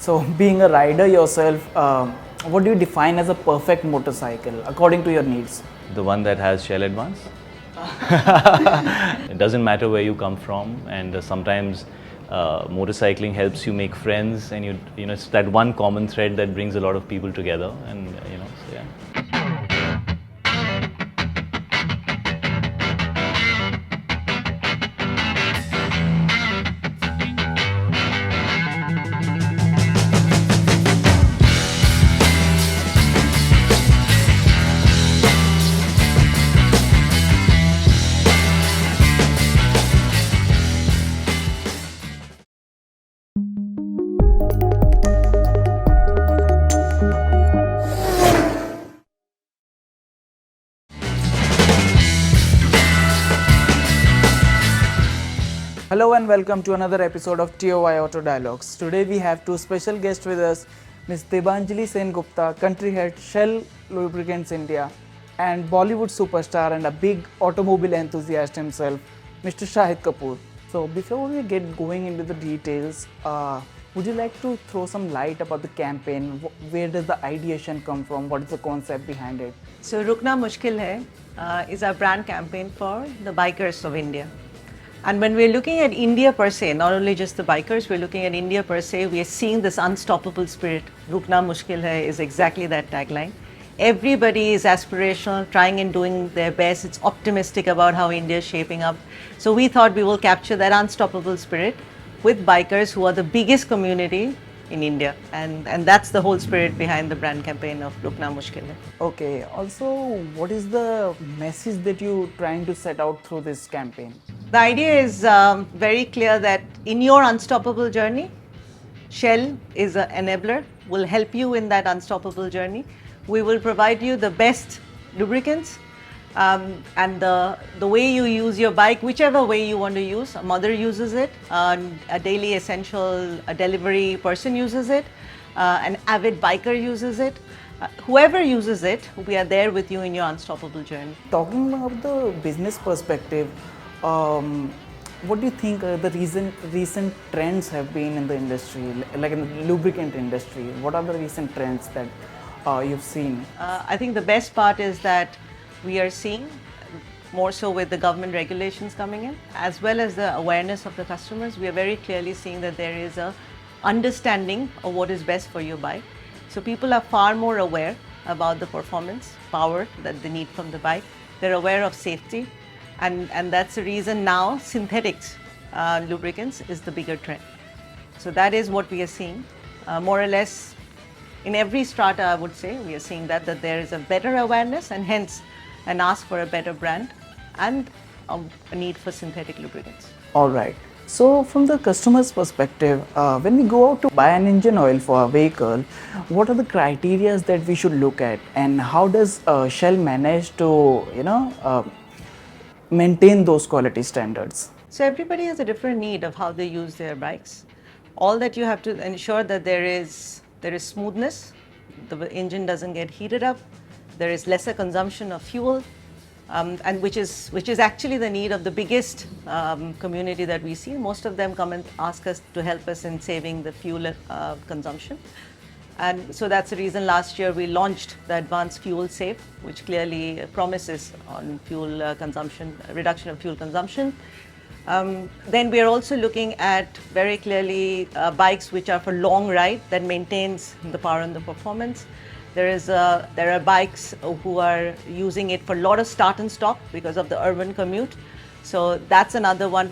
So, being a rider yourself, what do you define as a perfect motorcycle according to your needs? The one that has shell advance. It doesn't matter where you come from, and sometimes motorcycling helps you make friends, and you know it's that one common thread that brings a lot of people together, and so yeah. Hello and welcome to another episode of TOI Auto Dialogues. Today we have two special guests with us, Ms. Debanjali Sengupta, country head Shell Lubricants India, and Bollywood superstar and a big automobile enthusiast himself, Mr. Shahid Kapoor. So before we get going into the details, would you like to throw some light about the campaign? Where does the ideation come from? What is the concept behind it? So Rukna Mushkil Hai is our brand campaign for the bikers of India. And when we're looking at India per se, not only just the bikers, we're looking at India per se, we are seeing this unstoppable spirit. Rukna Mushkil Hai is exactly that tagline. Everybody is aspirational, trying and doing their best. It's optimistic about how India is shaping up. So we thought we will capture that unstoppable spirit with bikers who are the biggest community in India. And that's the whole spirit behind the brand campaign of Rukna Mushkil Hai. Okay, also what is the message that you're trying to set out through this campaign? The idea is very clear that in your unstoppable journey, Shell is an enabler, will help you in that unstoppable journey. We will provide you the best lubricants and the way you use your bike, whichever way you want to use. A mother uses it, a daily essential a delivery person uses it, an avid biker uses it. Whoever uses it, we are there with you in your unstoppable journey. Talking about the business perspective, what do you think the recent trends have been in the industry, like in the lubricant industry? What are the recent trends that you've seen? I think the best part is that we are seeing more so with the government regulations coming in, as well as the awareness of the customers. We are very clearly seeing that there is a understanding of what is best for your bike. So people are far more aware about the performance, power that they need from the bike. They're aware of safety. And that's the reason now synthetics lubricants is the bigger trend. So that is what we are seeing. More or less in every strata, I would say, we are seeing that there is a better awareness and hence an ask for a better brand and a need for synthetic lubricants. All right. So from the customer's perspective, when we go out to buy an engine oil for a vehicle, what are the criteria that we should look at, and how does Shell manage to, maintain those quality standards? So everybody has a different need of how they use their bikes. All that you have to ensure that there is smoothness, the engine doesn't get heated up, there is lesser consumption of fuel, and which is actually the need of the biggest community that we see. Most of them come and ask us to help us in saving the fuel consumption. And so that's the reason last year we launched the Advanced Fuel Save, which clearly promises on fuel consumption, reduction of fuel consumption. Then we are also looking at very clearly bikes which are for long ride that maintains the power and the performance. There are bikes who are using it for a lot of start and stop because of the urban commute. So that's another one,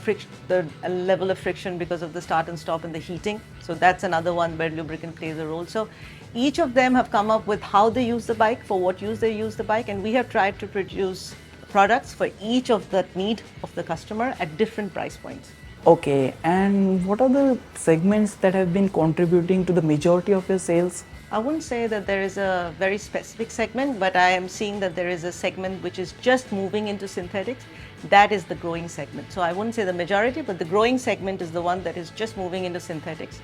the level of friction because of the start and stop and the heating. So that's another one where lubricant plays a role. So each of them have come up with how they use the bike, for what use they use the bike, and we have tried to produce products for each of the need of the customer at different price points. Okay, and what are the segments that have been contributing to the majority of your sales? I wouldn't say that there is a very specific segment, but I am seeing that there is a segment which is just moving into synthetics. That is the growing segment. So I wouldn't say the majority, but the growing segment is the one that is just moving into synthetics.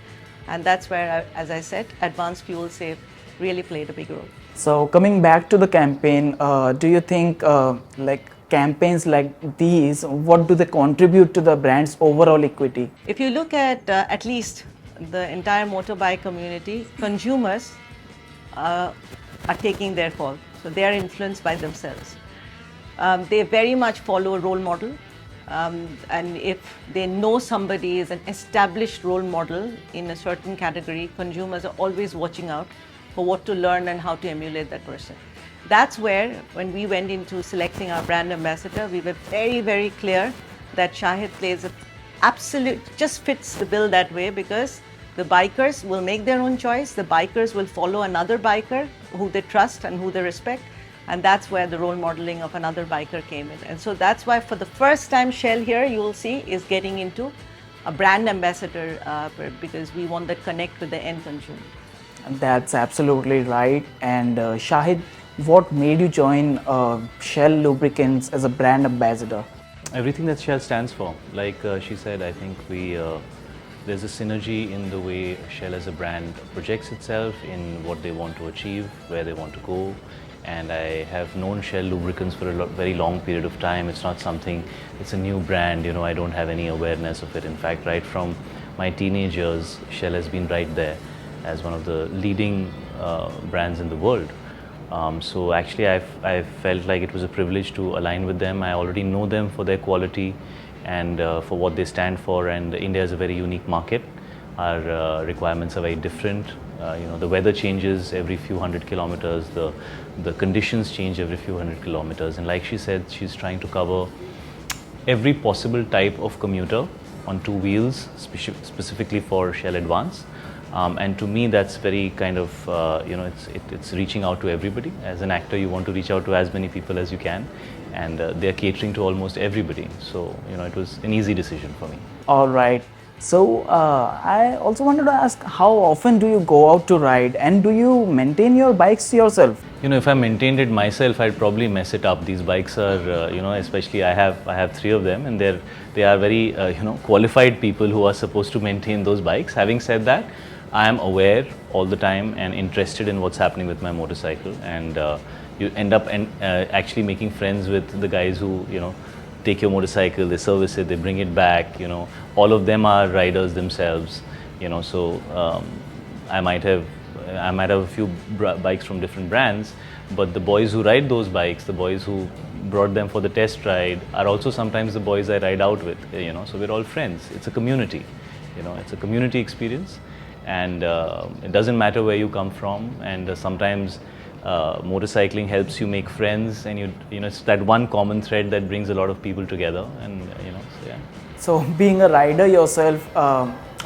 And that's where, as I said, Advanced Fuel Save really played a big role. So coming back to the campaign, do you think campaigns like these, what do they contribute to the brand's overall equity? If you look at least the entire motorbike community, consumers are taking their fall. So they are influenced by themselves. They very much follow a role model. And if they know somebody is an established role model in a certain category, consumers are always watching out for what to learn and how to emulate that person. That's where, when we went into selecting our brand ambassador, we were very, very clear that Shahid plays just fits the bill that way, because the bikers will make their own choice. The bikers will follow another biker who they trust and who they respect. And that's where the role modeling of another biker came in. And so that's why for the first time Shell here, you will see, is getting into a brand ambassador because we want that connect with the end consumer. That's absolutely right. And Shahid, what made you join Shell Lubricants as a brand ambassador? Everything that Shell stands for. Like she said, I think there's a synergy in the way Shell as a brand projects itself, in what they want to achieve, where they want to go. And I have known Shell Lubricants for a very long period of time. It's not something, it's a new brand, I don't have any awareness of it. In fact, right from my teenage years, Shell has been right there as one of the leading brands in the world. So actually I felt like it was a privilege to align with them. I already know them for their quality and for what they stand for, and India is a very unique market. Our requirements are very different. The weather changes every few hundred kilometers, the conditions change every few hundred kilometers, and like she said, she's trying to cover every possible type of commuter on two wheels, specifically for Shell Advance. And to me, that's very kind of, it's reaching out to everybody. As an actor, you want to reach out to as many people as you can, and they're catering to almost everybody. So, it was an easy decision for me. All right. So I also wanted to ask, how often do you go out to ride, and do you maintain your bikes yourself? If I maintained it myself, I'd probably mess it up. These bikes are, especially I have 3 of them, and they are very, qualified people who are supposed to maintain those bikes. Having said that, I am aware all the time and interested in what's happening with my motorcycle, and you end up actually making friends with the guys who, take your motorcycle, they service it, they bring it back, all of them are riders themselves, so I might have a few bikes from different brands, but the boys who ride those bikes, the boys who brought them for the test ride, are also sometimes the boys I ride out with, so we're all friends. It's a community, it's a community experience, and it doesn't matter where you come from, and sometimes motorcycling helps you make friends, and it's that one common thread that brings a lot of people together, and so yeah. So being a rider yourself,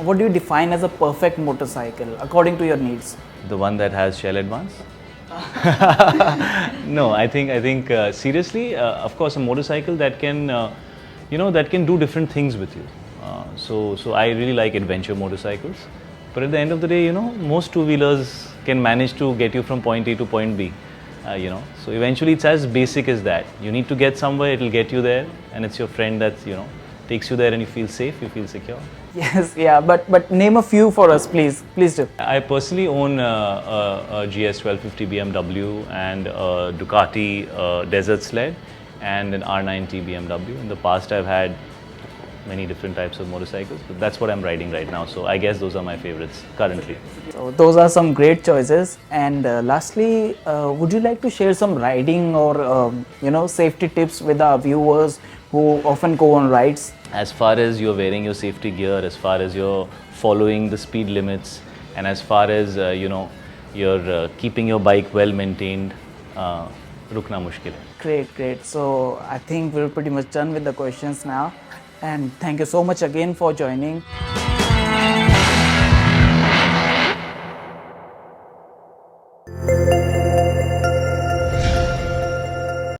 what do you define as a perfect motorcycle according to your needs? The one that has Shell Advance? No, I think seriously, of course, a motorcycle that can that can do different things with you. So I really like adventure motorcycles. But at the end of the day, most two-wheelers can manage to get you from point A to point B, So eventually it's as basic as that. You need to get somewhere, it'll get you there, and it's your friend that, takes you there, and you feel safe, you feel secure. Yes, yeah, but name a few for us, please do. I personally own a GS 1250 BMW and a Ducati Desert Sled and an R90 BMW. In the past, I've had many different types of motorcycles, but that's what I'm riding right now. So I guess those are my favorites currently. So those are some great choices. And lastly, would you like to share some riding or safety tips with our viewers who often go on rides? As far as you're wearing your safety gear, as far as you're following the speed limits, and as far as you're keeping your bike well maintained, rukna mushkil hai. Great. So I think we're pretty much done with the questions now. And thank you so much again for joining.